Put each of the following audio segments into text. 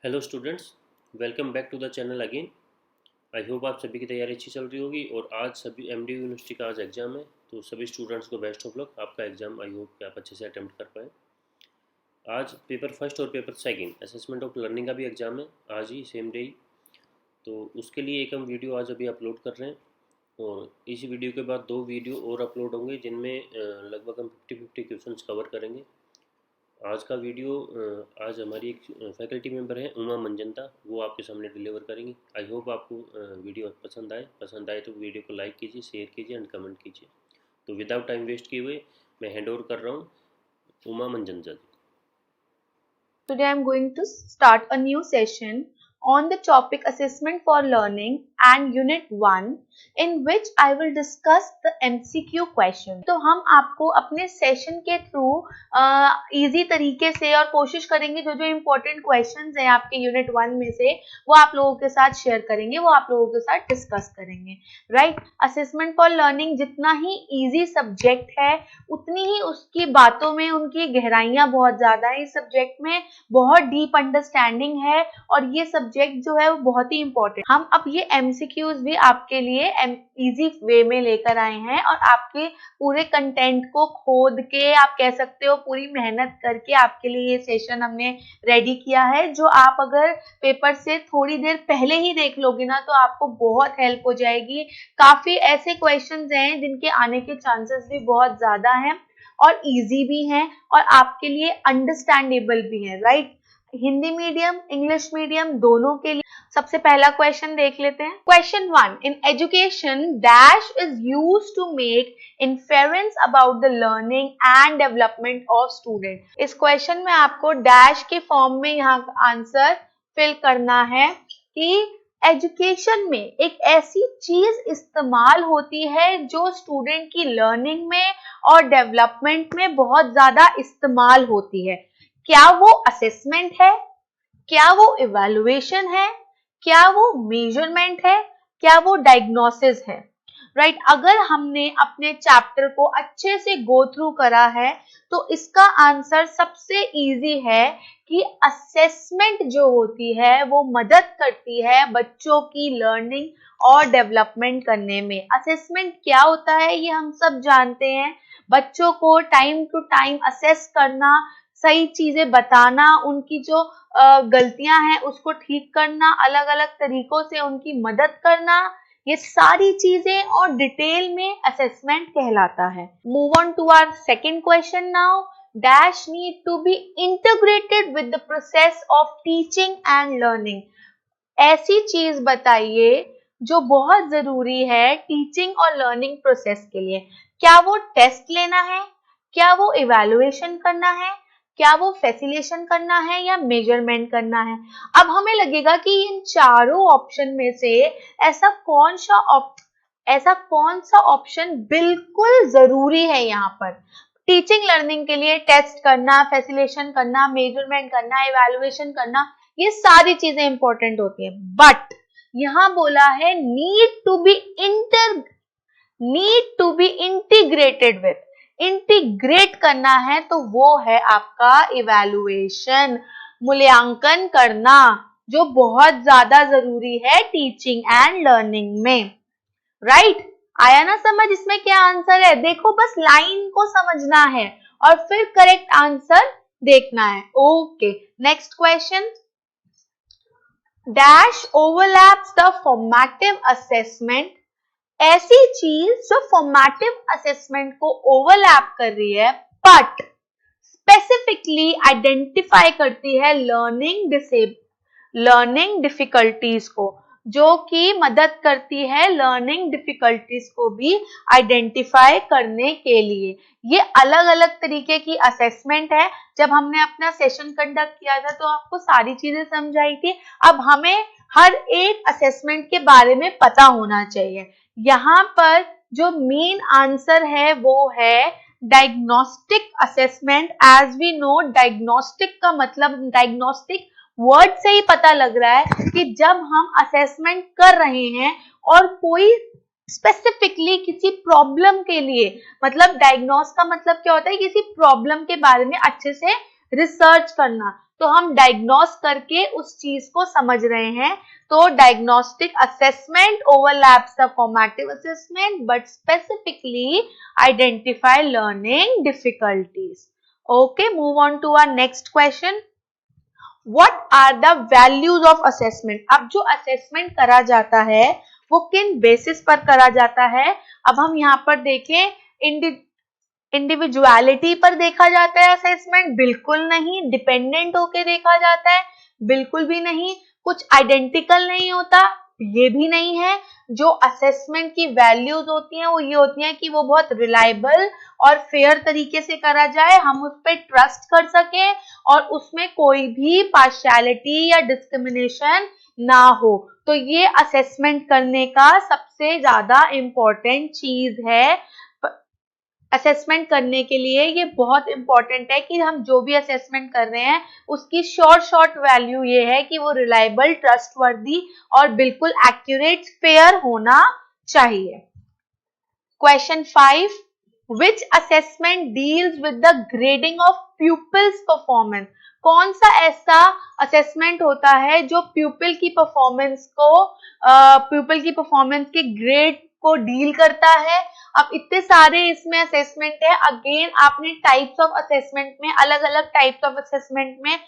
Hello students, welcome back to the channel again. I hope आप सभी की तैयारी अच्छी चल रही होगी और आज सभी एमडी यूनिवर्सिटी का आज एग्ज़ाम है, तो सभी स्टूडेंट्स को बेस्ट ऑफ लक। आपका एग्ज़ाम आई होप कि आप अच्छे से अटेम्प्ट कर पाएँ। आज पेपर फर्स्ट और paper second assessment of learning का भी एग्ज़ाम है, आज ही सेम डे ही। तो उसके लिए एक हम वीडियो आज अभी अपलोड कर रहे हैं और इस वीडियो के बाद 2 वीडियो और अपलोड होंगे जिनमें लगभग हम 50-50 क्वेश्चंस कवर करेंगे। आज का वीडियो आज हमारी एक फैकल्टी मेंबर है उमा मंजंता, वो आपके सामने डिलीवर करेंगी। आई होप आपको वीडियो पसंद आए तो वीडियो को लाइक कीजिए, शेयर कीजिए एंड कमेंट कीजिए। तो विदाउट टाइम वेस्ट किए हुए मैं हैंड ओवर कर रहा हूँ उमा मंजंता जी। Today I am going to start a new session on the topic Assessment for Learning and Unit 1 in which I will discuss the MCQ question. तो हम आपको अपने सेशन के थ्रू इजी तरीके से और कोशिश करेंगे जो जो इम्पोर्टेंट क्वेश्चंस हैं आपके यूनिट 1 में से वो आप लोगों के साथ शेयर करेंगे, वो आप लोगों के साथ डिस्कस करेंगे। राइट, असेसमेंट फॉर लर्निंग जितना ही इजी सब्जेक्ट है उतनी ही उसकी बातों में उनकी गहराइयां बहुत ज्यादा है। इस सब्जेक्ट में बहुत डीप अंडरस्टैंडिंग है और ये सब्जेक्ट जो है वो बहुत ही इंपॉर्टेंट। हम अब ये एमसीक्यूज भी आपके लिए इजी वे में लेकर आए हैं और आपके पूरे कंटेंट को खोद के आप कह सकते हो पूरी मेहनत करके आपके लिए ये सेशन हमने रेडी किया है, जो आप अगर पेपर से थोड़ी देर पहले ही देख लोगे ना तो आपको बहुत हेल्प हो जाएगी। काफी ऐसे क्वेश्चंस हैं जिनके आने के चांसेस भी बहुत ज्यादा हैं और इजी भी हैं और आपके लिए अंडरस्टैंडेबल भी है। Right, Hindi medium English medium दोनों के लिए। सबसे पहला क्वेश्चन देख लेते हैं। Question 1, in education dash is used to make inference about the learning and development of student. इस क्वेश्चन में आपको डैश के फॉर्म में यहाँ आंसर फिल करना है कि एजुकेशन में एक ऐसी चीज इस्तेमाल होती है जो स्टूडेंट की लर्निंग में और डेवलपमेंट में बहुत ज्यादा इस्तेमाल होती है। क्या वो असेसमेंट है, क्या वो इवैल्यूएशन है, क्या वो मेजरमेंट है, क्या वो डायग्नोसिस है। राइट, अगर हमने अपने चैप्टर को अच्छे से गो थ्रू करा है तो इसका आंसर सबसे इजी है कि असेसमेंट जो होती है वो मदद करती है बच्चों की लर्निंग और डेवलपमेंट करने में। असेसमेंट क्या होता है ये हम सब जानते हैं, बच्चों को टाइम टू टाइम असेस करना, सही चीजें बताना, उनकी जो गलतियां हैं उसको ठीक करना, अलग अलग तरीकों से उनकी मदद करना, ये सारी चीजें और डिटेल में असेसमेंट कहलाता है। Move on to our second question now. Dash need to be integrated with the process of teaching and learning. ऐसी चीज बताइए जो बहुत जरूरी है टीचिंग और लर्निंग प्रोसेस के लिए। क्या वो टेस्ट लेना है, क्या वो इवैल्यूएशन करना है, क्या वो फैसिलिटेशन करना है या मेजरमेंट करना है। अब हमें लगेगा कि इन चारों ऑप्शन में से ऐसा कौन सा ऑप्शन बिल्कुल जरूरी है। यहाँ पर टीचिंग लर्निंग के लिए टेस्ट करना, फैसिलिटेशन करना, मेजरमेंट करना, इवैल्यूएशन करना, ये सारी चीजें इंपॉर्टेंट होती है। बट यहाँ बोला है need to be integrated with, integrate करना है तो वो है आपका इवैल्यूएशन, मूल्यांकन करना, जो बहुत ज्यादा जरूरी है टीचिंग एंड लर्निंग में। राइट, आया ना समझ इसमें क्या आंसर है। देखो बस लाइन को समझना है और फिर करेक्ट आंसर देखना है। Okay, next question. Dash overlaps the formative assessment. ऐसी चीज जो फॉर्मेटिव असेसमेंट को ओवरलैप कर रही है बट स्पेसिफिकली आइडेंटिफाई करती है लर्निंग डिफिकल्टीज को, जो कि मदद करती है लर्निंग डिफिकल्टीज को भी आइडेंटिफाई करने के लिए। ये अलग अलग तरीके की असेसमेंट है। जब हमने अपना सेशन कंडक्ट किया था तो आपको सारी चीजें समझाई थी। अब हमें हर एक असेसमेंट के बारे में पता होना चाहिए। यहाँ पर जो मेन आंसर है वो है diagnostic assessment. As we know, diagnostic का मतलब, डायग्नोस्टिक वर्ड से ही पता लग रहा है कि जब हम असेसमेंट कर रहे हैं और कोई स्पेसिफिकली किसी प्रॉब्लम के लिए, मतलब डायग्नोस का मतलब क्या होता है, किसी प्रॉब्लम के बारे में अच्छे से रिसर्च करना, तो हम डायग्नोस करके उस चीज को समझ रहे हैं। तो diagnostic assessment overlaps the formative assessment but specifically identify learning difficulties. Okay, move on to our next question. What are the values of assessment? अब जो असेसमेंट करा जाता है वो किन बेसिस पर करा जाता है? अब हम यहाँ पर देखें, इंडिविजुअलिटी पर देखा जाता है असेसमेंट? बिल्कुल नहीं। डिपेंडेंट होके देखा जाता है? बिल्कुल भी नहीं। कुछ आइडेंटिकल नहीं होता? ये भी नहीं है। जो असेसमेंट की वैल्यूज होती हैं वो ये होती हैं कि वो बहुत रिलायबल और फेयर तरीके से करा जाए, हम उस पर ट्रस्ट कर सकें और उसमें कोई भी पार्शियलिटी या डिस्क्रिमिनेशन ना हो। तो ये असेसमेंट करने का सबसे ज्यादा इम्पोर्टेंट चीज है। असेसमेंट करने के लिए ये बहुत इंपॉर्टेंट है कि हम जो भी असेसमेंट कर रहे हैं उसकी शॉर्ट वैल्यू ये है कि वो रिलायबल, ट्रस्टवर्दी और बिल्कुल एक्यूरेट, फेयर होना चाहिए। Question 5, which assessment deals with the grading of pupils performance? कौन सा ऐसा असेसमेंट होता है जो प्यूपिल की परफॉर्मेंस के ग्रेड को डील करता है? अब इतने सारे इसमें असेसमेंट है। अगेन आपने टाइप्स ऑफ असेसमेंट में, अलग अलग टाइप्स ऑफ असेसमेंट में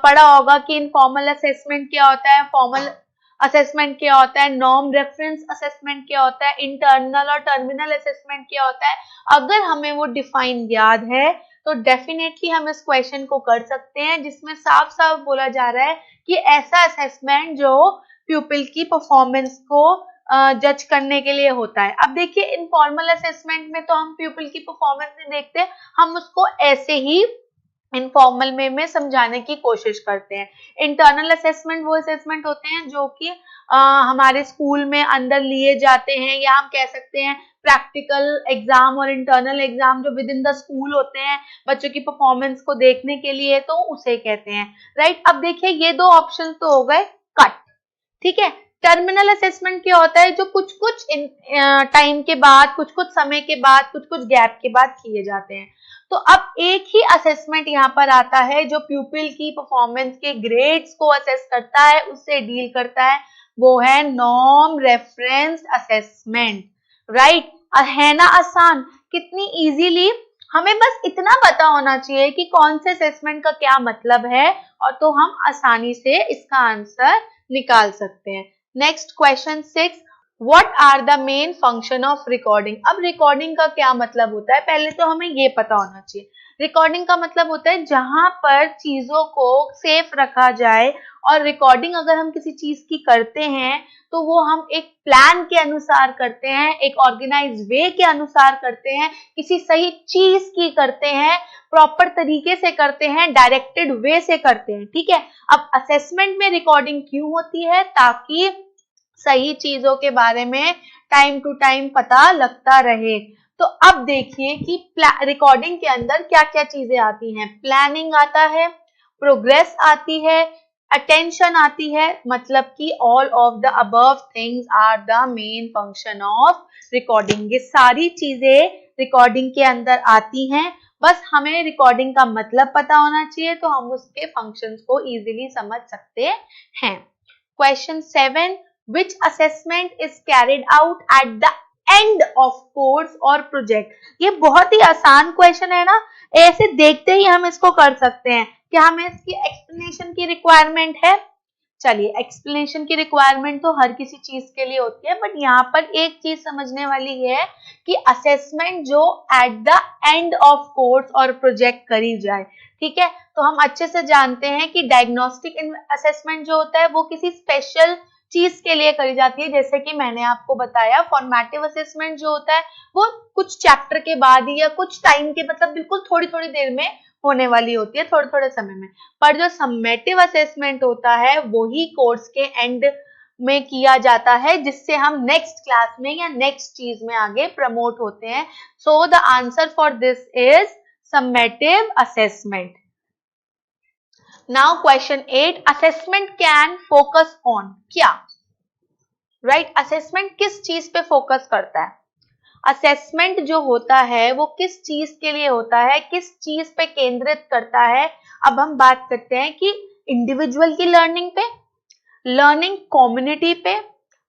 पढ़ा होगा कि इनफॉर्मल असेसमेंट क्या होता है, फॉर्मल असेसमेंट क्या होता है, नॉर्म रेफरेंस असेसमेंट क्या होता है, इंटरनल और टर्मिनल असेसमेंट क्या होता है। अगर हमें वो डिफाइन याद है तो डेफिनेटली हम इस क्वेश्चन को कर सकते हैं, जिसमें साफ साफ बोला जा रहा है कि ऐसा असेसमेंट जो प्यूपिल की परफॉर्मेंस को जज करने के लिए होता है। अब देखिए, इनफॉर्मल असेसमेंट में तो हम प्यूपिल की परफॉर्मेंस नहीं देखते, हम उसको ऐसे ही इनफॉर्मल में समझाने की कोशिश करते हैं। इंटरनल असेसमेंट वो असेसमेंट होते हैं जो कि हमारे स्कूल में अंदर लिए जाते हैं, या हम कह सकते हैं प्रैक्टिकल एग्जाम और इंटरनल एग्जाम जो विद इन द स्कूल होते हैं बच्चों की परफॉर्मेंस को देखने के लिए, तो उसे कहते हैं, राइट। अब देखिए, ये दो ऑप्शन तो हो गए कट, ठीक है। टर्मिनल असेसमेंट क्या होता है? जो कुछ कुछ टाइम के बाद, कुछ कुछ समय के बाद, कुछ कुछ गैप के बाद किए जाते हैं। तो अब एक ही असेसमेंट यहाँ पर आता है जो प्यूपिल की परफॉर्मेंस के ग्रेड्स को असेस करता है, उससे डील करता है, वो है नॉर्म रेफरेंस असेसमेंट, राइट। है ना आसान? कितनी इजीली, हमें बस इतना पता होना चाहिए कि कौन से असेसमेंट का क्या मतलब है, और तो हम आसानी से इसका आंसर निकाल सकते हैं। Next question 6, what are the main function of recording? अब रिकॉर्डिंग का क्या मतलब होता है, पहले तो हमें ये पता होना चाहिए। रिकॉर्डिंग का मतलब होता है जहां पर चीजों को सेफ रखा जाए, और रिकॉर्डिंग अगर हम किसी चीज की करते हैं तो वो हम एक प्लान के अनुसार करते हैं, एक ऑर्गेनाइज वे के अनुसार करते हैं, किसी सही चीज की करते हैं, प्रॉपर तरीके से करते हैं, डायरेक्टेड वे से करते हैं, ठीक है। अब असेसमेंट में रिकॉर्डिंग क्यों होती है? ताकि सही चीजों के बारे में टाइम टू टाइम पता लगता रहे। तो अब देखिए कि रिकॉर्डिंग के अंदर क्या क्या चीजें आती हैं। प्लानिंग आता है, प्रोग्रेस आती है, अटेंशन आती है, मतलब कि all of the above things are the main function of recording. ये सारी चीजें रिकॉर्डिंग के अंदर आती हैं, बस हमें रिकॉर्डिंग का मतलब पता होना चाहिए तो हम उसके फंक्शंस को इजीली समझ सकते हैं। Question 7, which assessment is carried out at the end of course or project? ये बहुत ही आसान क्वेश्चन है ना, ऐसे देखते ही हम इसको कर सकते हैं। क्या हमें इसकी एक्सप्लेनेशन की रिक्वायरमेंट है? चलिए, एक्सप्लेनेशन की रिक्वायरमेंट तो हर किसी चीज के लिए होती है, बट यहाँ पर एक चीज समझने वाली है कि असेसमेंट जो at the end of course और प्रोजेक्ट करी जाए, ठीक है। तो हम अच्छे से जानते हैं कि डायग्नोस्टिक असेसमेंट जो होता है वो किसी स्पेशल चीज के लिए करी जाती है, जैसे कि मैंने आपको बताया। फॉर्मेटिव असेसमेंट जो होता है वो कुछ चैप्टर के बाद ही या कुछ टाइम के, मतलब बिल्कुल थोड़ी थोड़ी देर में होने वाली होती है, थोड़े थोड़े समय में। पर जो सम्मेटिव असेसमेंट होता है वही कोर्स के एंड में किया जाता है, जिससे हम नेक्स्ट क्लास में या नेक्स्ट चीज में आगे प्रमोट होते हैं। So the answer for this is summative assessment. Now question 8, assessment can focus on क्या? राइट, असेसमेंट किस चीज पे फोकस करता है? असेसमेंट जो होता है वो किस चीज के लिए होता है, किस चीज पे केंद्रित करता है। अब हम बात करते हैं कि इंडिविजुअल की लर्निंग पे, लर्निंग कम्युनिटी पे,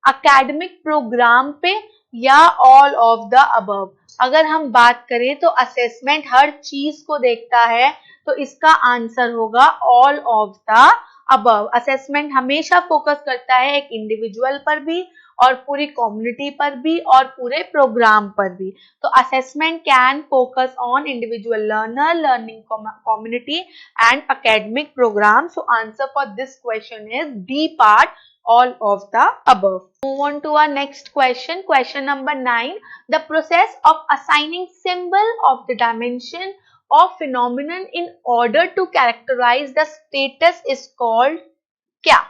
एकेडमिक प्रोग्राम पे, या ऑल ऑफ द अबव। अगर हम बात करें तो असेसमेंट हर चीज को देखता है, तो इसका आंसर होगा all of the above. Assessment हमेशा फोकस करता है एक इंडिविजुअल पर भी और पूरी कम्युनिटी पर भी और पूरे प्रोग्राम पर भी। तो assessment can focus on individual learner, learning community and academic programme. So answer for this question is D part, all of the above. Move on to our next question. Question number 9. The process of assigning symbol of the dimension of phenomenon in order to characterize the status is called क्या?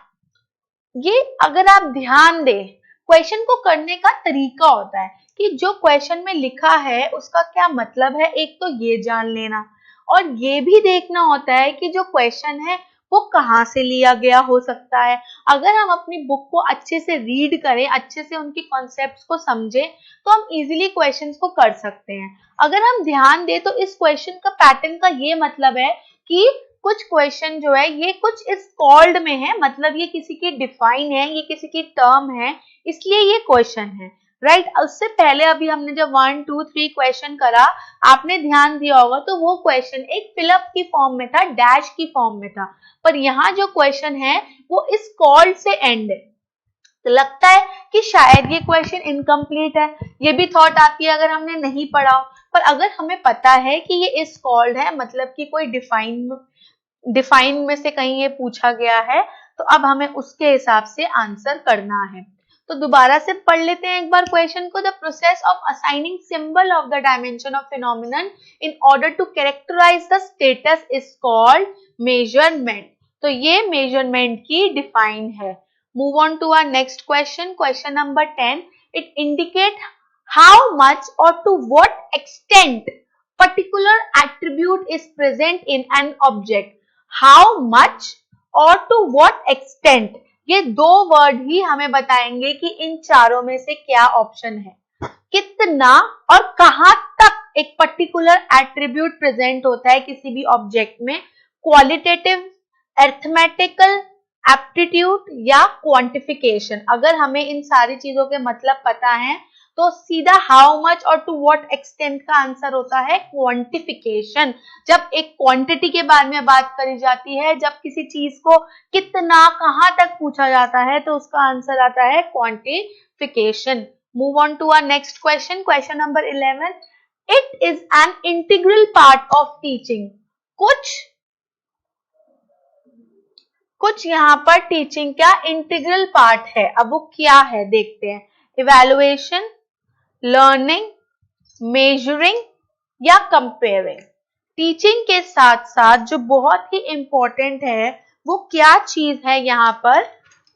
ये अगर आप ध्यान दें, question को करने का तरीका होता है कि जो क्वेश्चन में लिखा है उसका क्या मतलब है, एक तो ये जान लेना और ये भी देखना होता है कि जो क्वेश्चन है वो कहाँ से लिया गया हो सकता है। अगर हम अपनी बुक को अच्छे से रीड करें, अच्छे से उनकी कॉन्सेप्ट्स को समझें, तो हम इजीली क्वेश्चंस को कर सकते हैं। अगर हम ध्यान दें तो इस क्वेश्चन का पैटर्न का ये मतलब है कि कुछ क्वेश्चन जो है ये कुछ इस कॉल्ड में है, मतलब ये किसी की डिफाइन है, ये किसी की टर्म है, इसलिए ये क्वेश्चन है, राइट। उससे पहले अभी हमने जब 1, 2, 3 क्वेश्चन करा, आपने ध्यान दिया होगा तो वो क्वेश्चन एक फिलअप की फॉर्म में था, डैश की फॉर्म में था, पर यहाँ जो क्वेश्चन है वो इस कॉल्ड से एंड है। तो लगता है कि शायद ये क्वेश्चन इनकम्प्लीट है, ये भी थॉट आती है अगर हमने नहीं पढ़ा हो। पर अगर हमें पता है कि ये इस कॉल्ड है, मतलब कि कोई डिफाइन में से कहीं ये पूछा गया है, तो अब हमें उसके हिसाब से आंसर करना है। तो दोबारा से पढ़ लेते हैं एक बार क्वेश्चन को। The process of assigning symbol of the dimension of phenomenon in order to characterize the status is called measurement. तो ये मेजरमेंट की डिफाइन है। Move on to our next question, question number 10. It indicate how much और to what extent particular attribute is present in an object. How much और to what extent, ये दो word ही हमें बताएंगे कि इन चारों में से क्या ऑप्शन है। कितना और कहां तक एक पर्टिकुलर एट्रीब्यूट प्रेजेंट होता है किसी भी ऑब्जेक्ट में, क्वालिटेटिव, अरिथमेटिकल, एप्टीट्यूड या क्वांटिफिकेशन। अगर हमें इन सारी चीजों के मतलब पता है तो सीधा हाउ मच और टू व्हाट एक्सटेंट का आंसर होता है क्वांटिफिकेशन। जब एक क्वांटिटी के बारे में बात करी जाती है, जब किसी चीज को कितना कहां तक पूछा जाता है, तो उसका आंसर आता है quantification. Move on to our next question, question number 11. It is an integral part of teaching. कुछ यहाँ पर टीचिंग का इंटीग्रल पार्ट है। अब वो क्या है देखते हैं। इवैल्यूएशन, लर्निंग, मेजरिंग या कंपेयरिंग। टीचिंग के साथ साथ जो बहुत ही इंपॉर्टेंट है वो क्या चीज है, यहाँ पर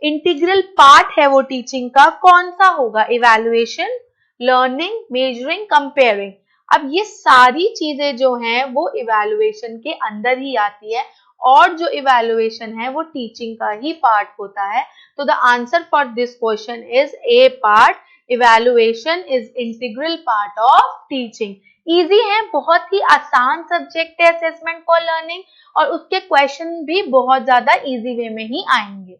इंटीग्रल पार्ट है वो टीचिंग का, कौन सा होगा? Evaluation, learning, measuring, comparing. अब ये सारी चीजें जो हैं वो इवैल्यूएशन के अंदर ही आती है और जो इवैल्यूएशन है वो टीचिंग का ही पार्ट होता है। तो the answer for this question is a part. Evaluation is integral part of teaching. Easy है, बहुत ही आसान सब्जेक्ट है असेसमेंट फॉर लर्निंग और उसके क्वेश्चन भी बहुत ज्यादा इजी वे में ही आएंगे।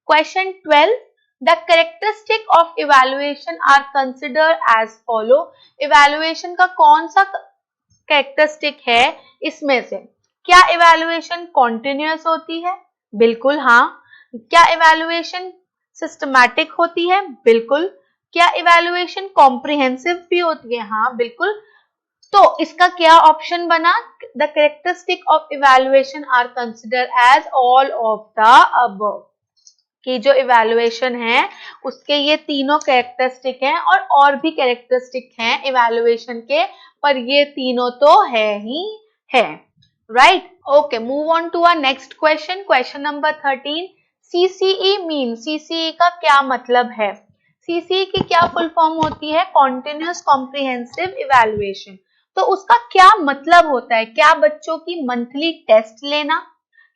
Question 12. The characteristic of evaluation are considered as follow. Evaluation का कौन सा कैरेक्टरिस्टिक है इसमें से? क्या इवैल्यूएशन कॉन्टिन्यूअस होती है? बिल्कुल हाँ। क्या इवैल्यूएशन सिस्टमैटिक होती है? बिल्कुल। क्या इवैल्यूएशन कॉम्प्रिहेंसिव भी होती है? हाँ बिल्कुल। तो इसका क्या ऑप्शन बना? The characteristic of evaluation are considered as all of the above. कि जो इवैल्यूएशन है उसके ये तीनों कैरेक्टरिस्टिक हैं और भी कैरेक्टरिस्टिक हैं इवैल्यूएशन के, पर ये तीनों तो है ही है, right. Okay, move on to our next question, question number 13. CCE mean, CCE का क्या मतलब है? सीसीई की क्या फुल फॉर्म होती है? Continuous comprehensive evaluation. तो उसका क्या मतलब होता है? क्या बच्चों की मंथली टेस्ट लेना?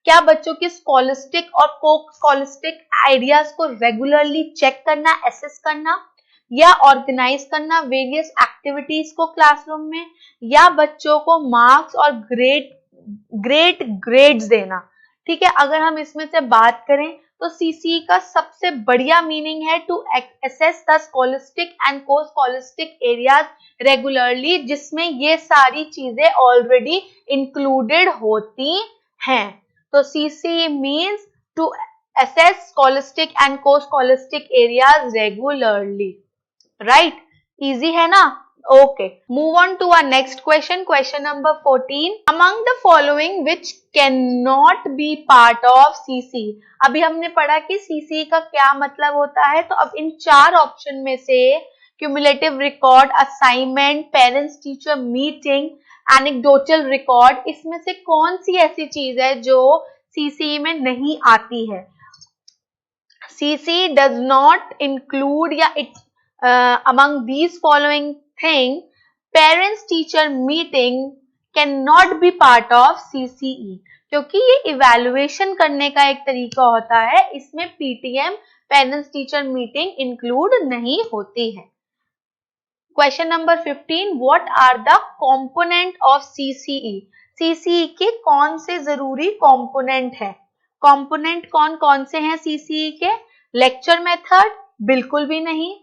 क्या बच्चों की स्कॉलिस्टिक और को स्कॉलिस्टिक आइडियाज को रेगुलरली चेक करना, एसेस करना? या ऑर्गेनाइज करना वेरियस एक्टिविटीज को क्लासरूम में, या बच्चों को मार्क्स और ग्रेड्स देना। ठीक है, अगर हम इसमें से बात करें तो सीसीई का सबसे बढ़िया मीनिंग है to assess the scholastic and co scholastic areas regularly, जिसमें ये सारी चीजें ऑलरेडी इंक्लूडेड होती हैं। तो CCE means to assess scholastic and co-scholastic areas regularly. Right? Easy है ना? Okay. Move on to our next question. Question number 14. Among the following which cannot be part of CC. अभी हमने पढ़ा कि CC का क्या मतलब होता है, तो अब इन 4 ऑप्शन में से cumulative record, assignment, parents teacher meeting, anecdotal record, इसमें से कौन सी ऐसी चीज है जो CC में नहीं आती है? CC does not include या it among these following thing, parents teacher meeting cannot be part of CCE, क्योंकि ये इवैल्यूएशन करने का एक तरीका होता है, इसमें PTM parents teacher meeting include नहीं होती है। Question number 15, what are the component of CCE? CCE के कौन से जरूरी कंपोनेंट है? कंपोनेंट कौन कौन से हैं CCE के? Lecture method? बिल्कुल भी नहीं।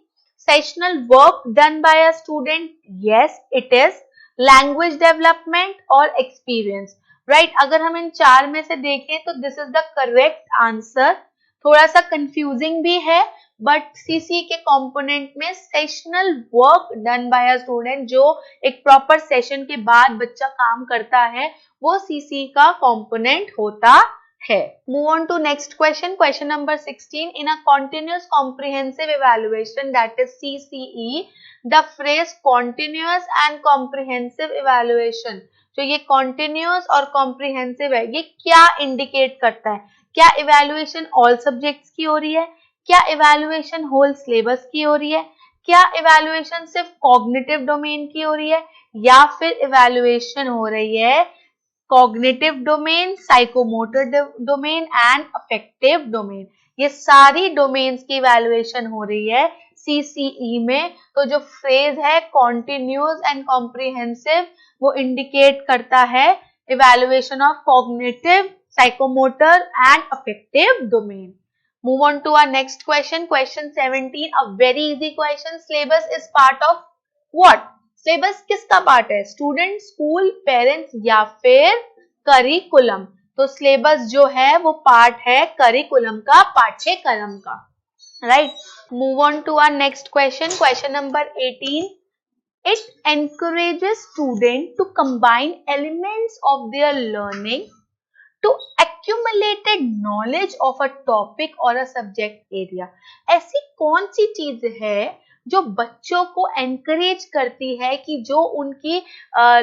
Sessional work done by a student? Yes it is. Language development और एक्सपीरियंस, राइट। अगर हम इन 4 में से देखें तो this is the correct answer. थोड़ा सा कंफ्यूजिंग भी है, बट सीसी के कंपोनेंट में sessional work done by a student, जो एक प्रॉपर सेशन के बाद बच्चा काम करता है, वो सीसी का कंपोनेंट होता है। Move on to next question, question number 16। In a continuous comprehensive evaluation that is CCE, the phrase continuous and comprehensive evaluation, जो ये कॉन्टिन्यूअस और कॉम्प्रिहेंसिव है, ये क्या इंडिकेट करता है? क्या इवैल्यूएशन ऑल सब्जेक्ट्स की हो रही है? क्या इवैल्यूएशन होल सिलेबस की हो रही है? क्या इवैल्यूएशन सिर्फ कॉग्निटिव डोमेन की हो रही है, या फिर इवैल्यूएशन हो रही है cognitive domain, psychomotor domain and affective domain? ये सारी डोमेन्स की इवैल्यूएशन हो रही है CCE में। तो जो फ्रेज है कॉन्टिन्यूअस एंड कॉम्प्रिहेंसिव, वो इंडिकेट करता है evaluation of cognitive, psychomotor and affective domain. Move on to our next question, question 17, a very easy question. Syllabus is part of what? Syllabus किसका पार्ट है? Student, school, parents या फिर curriculum? तो syllabus जो है वो पार्ट है curriculum का, पाठ्यक्रम का, right. Move on to our next question, question number 18. It encourages students to combine elements of their learning to accumulated knowledge of a topic or a subject area. ऐसी कौन सी चीज है जो बच्चों को एनकरेज करती है कि जो उनकी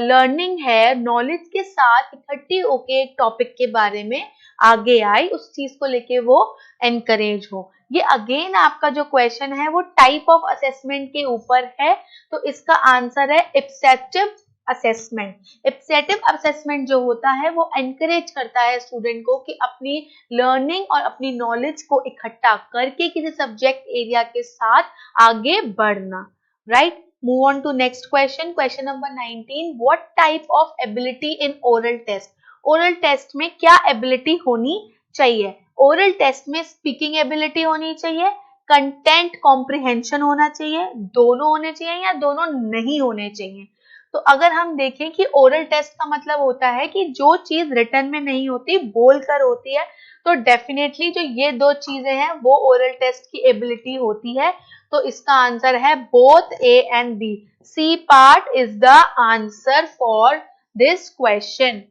लर्निंग है, नॉलेज के साथ इकट्ठी होके एक टॉपिक के बारे में आगे आई, उस चीज को लेके वो एनकरेज हो? ये अगेन आपका जो क्वेश्चन है वो टाइप ऑफ असेसमेंट के ऊपर है, तो इसका आंसर है इप्सेटिव असेसमेंट। इप्सेटिव असेसमेंट जो होता है वो एनकरेज करता है स्टूडेंट को कि अपनी लर्निंग और अपनी नॉलेज को इकट्ठा करके किसी सब्जेक्ट एरिया के साथ आगे बढ़ना, right. Move on to next question, question number 19. What type of ability in oral test? Oral test में क्या एबिलिटी होनी चाहिए? ओरल टेस्ट में स्पीकिंग एबिलिटी होनी चाहिए, कंटेंट कॉम्प्रिहेंशन होना चाहिए, दोनों होने चाहिए या दोनों नहीं होने चाहिए? तो अगर हम देखें कि ओरल टेस्ट का मतलब होता है कि जो चीज रिटन में नहीं होती, बोलकर होती है, तो डेफिनेटली जो ये 2 चीजें हैं वो ओरल टेस्ट की एबिलिटी होती है। तो इसका आंसर है both A and B. C part is the answer for this question.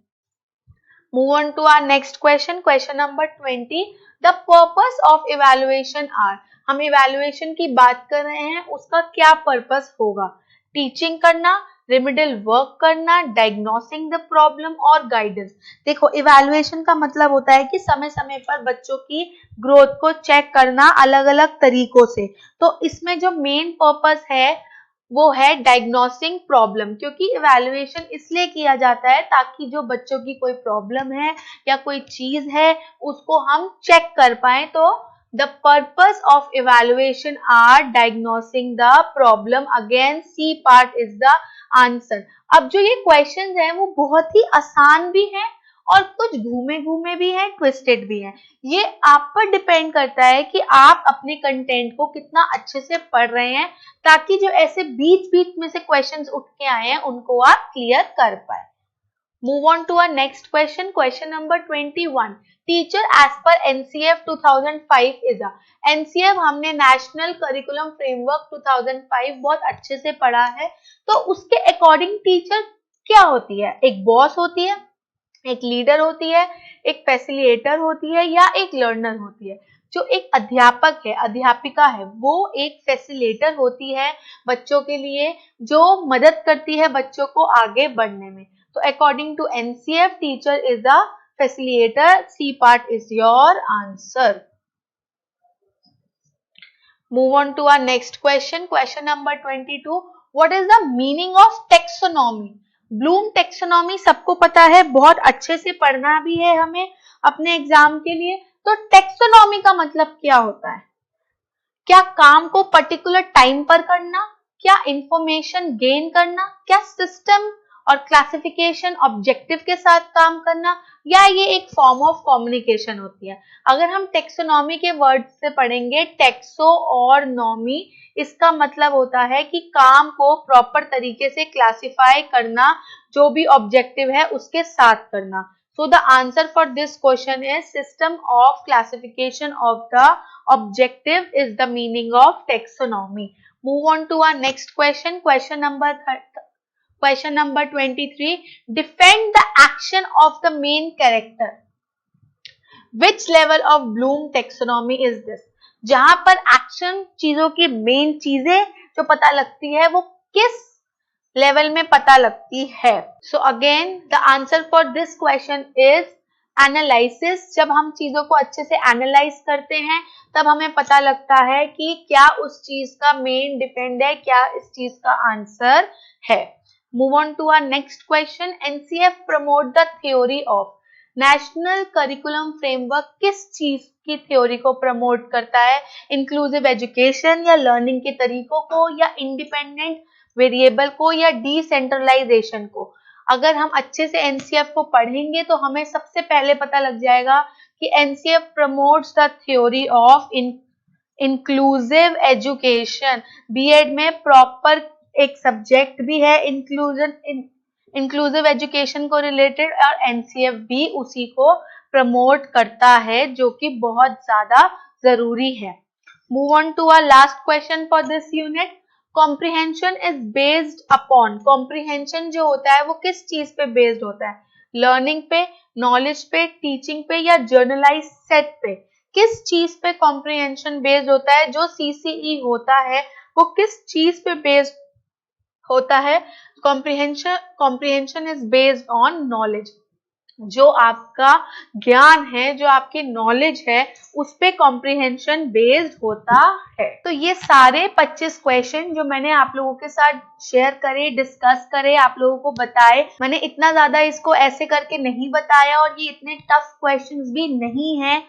Move on to our next question, question number 20. The purpose of evaluation are, हम evaluation की बात कर रहे हैं, उसका क्या पर्पस होगा? टीचिंग करना, रेमेडियल वर्क करना, डायग्नोसिंग द प्रॉब्लम और गाइडेंस। देखो, इवैल्यूएशन का मतलब होता है कि समय समय पर बच्चों की ग्रोथ को चेक करना अलग अलग तरीकों से। तो इसमें जो मेन पर्पस है वो है डायग्नोसिंग प्रॉब्लम, क्योंकि इवैल्यूएशन इसलिए किया जाता है ताकि जो बच्चों की कोई प्रॉब्लम है या कोई चीज है उसको हम चेक कर पाए, तो The purpose of evaluation are diagnosing the problem. Again, C part is the answer. अब जो ये questions हैं वो बहुत ही आसान भी हैं और कुछ घूमे घूमे भी हैं, ट्विस्टेड भी हैं. ये आप पर डिपेंड करता है कि आप अपने कंटेंट को कितना अच्छे से पढ़ रहे हैं, ताकि जो ऐसे बीच बीच में से क्वेश्चंस उठ के आए हैं उनको आप क्लियर कर पाए. Move on to our next question. Question number 21. Teacher as per NCF 2005 is a. NCF हमने नेशनल करिकुलम फ्रेमवर्क 2005 बहुत अच्छे से पढ़ा है. तो उसके अकॉर्डिंग टीचर क्या होती है? एक बॉस होती है, एक लीडर होती है, एक फैसिलिटेटर होती है या एक लर्नर होती है. जो एक अध्यापक है, अध्यापिका है, वो एक फैसिलिटेटर होती है बच्चों के लिए, जो मदद करती है बच्चों को आगे बढ़ने में. तो according to NCF, teacher is a facilitator. C part is your answer. Move on to our next question. Question number 22. What is the meaning of taxonomy? Bloom taxonomy सबको पता है, बहुत अच्छे से पढ़ना भी है हमें अपने एग्जाम के लिए. तो टेक्सोनॉमी का मतलब क्या होता है? क्या काम को पर्टिकुलर टाइम पर करना, क्या इंफॉर्मेशन गेन करना, क्या सिस्टम और क्लासिफिकेशन ऑब्जेक्टिव के साथ काम करना, या ये एक फॉर्म ऑफ कम्युनिकेशन होती है. अगर हम टेक्सोनॉमी के वर्ड से पढ़ेंगे, टेक्सो और नॉमी, इसका मतलब होता है कि काम को प्रॉपर तरीके से क्लासिफाई करना, जो भी ऑब्जेक्टिव है उसके साथ करना. So the answer for this question is system of classification of the objective is the meaning of taxonomy. Move on to our next question. Question number 23. Defend the action of the main character. Which level of Bloom taxonomy is this? जहां पर action, चीजों की main चीजें जो पता लगती है, वो किस लेवल में पता लगती है. So again the answer for this question is analysis. जब हम चीजों को अच्छे से एनालाइज करते हैं तब हमें पता लगता है कि क्या उस चीज का मेन डिपेंड है, क्या इस चीज का आंसर है. Move on to our next question. NCF promote the theory of. National curriculum framework किस चीज की थ्योरी को प्रमोट करता है? इंक्लूसिव एजुकेशन, या लर्निंग के तरीकों को, या इंडिपेंडेंट वेरिएबल को, या डिसेंट्रलाइजेशन को? अगर हम अच्छे से NCF को पढ़ेंगे तो हमें सबसे पहले पता लग जाएगा कि NCF promotes the theory of inclusive education. B Ed में प्रॉपर एक सब्जेक्ट भी है इंक्लूसिव एजुकेशन को रिलेटेड, और NCF भी उसी को प्रमोट करता है, जो कि बहुत ज्यादा जरूरी है. Move on to our last question for this unit. Comprehension is based upon. Comprehension जो होता है वो किस चीज पे बेस्ड होता है? लर्निंग पे, नॉलेज पे, टीचिंग पे, या जर्नलाइज सेट पे? किस चीज पे कॉम्प्रिहेंशन बेस्ड होता है? जो CCE होता है वो किस चीज पे बेस्ड होता है? Comprehension is based on knowledge. जो आपका ज्ञान है, जो आपकी नॉलेज है, उस पे कॉम्प्रिहेंशन बेस्ड होता है. तो ये सारे 25 क्वेश्चन जो मैंने आप लोगों के साथ शेयर करे, डिस्कस करे, आप लोगों को बताए, मैंने इतना ज्यादा इसको ऐसे करके नहीं बताया, और ये इतने टफ क्वेश्चंस भी नहीं है.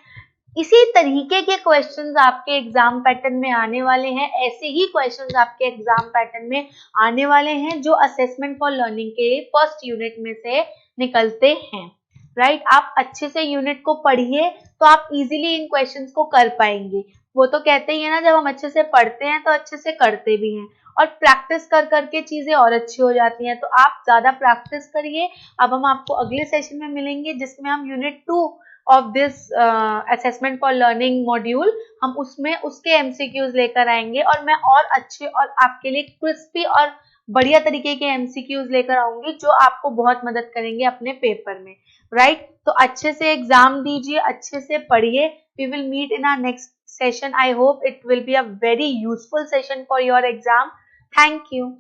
इसी तरीके के क्वेश्चंस आपके एग्जाम पैटर्न में आने वाले हैं. ऐसे ही क्वेश्चंस आपके एग्जाम पैटर्न में आने वाले हैं जो असेसमेंट फॉर लर्निंग के फर्स्ट यूनिट में से निकलते हैं. राइट, आप अच्छे से यूनिट को पढ़िए तो आप इजीली इन क्वेश्चंस को कर पाएंगे. वो तो कहते ही है ना, जब हम अच्छे से पढ़ते हैं तो अच्छे से करते भी हैं, और प्रैक्टिस कर करके चीजें और अच्छी हो जाती हैं. तो आप ज्यादा प्रैक्टिस करिए. अब हम आपको अगले सेशन में मिलेंगे जिसमें हम unit 2 of this assessment for learning module, हम उसमें उसके MCQs लेकर आएंगे, और मैं और अच्छे और आपके लिए क्रिस्पी और बढ़िया तरीके के MCQs लेकर आऊंगी जो आपको बहुत मदद करेंगे अपने पेपर में. राइट, तो अच्छे से एग्जाम दीजिए, अच्छे से पढ़िए. We will meet in our next session. I hope it will be a very useful session for your exam. Thank you.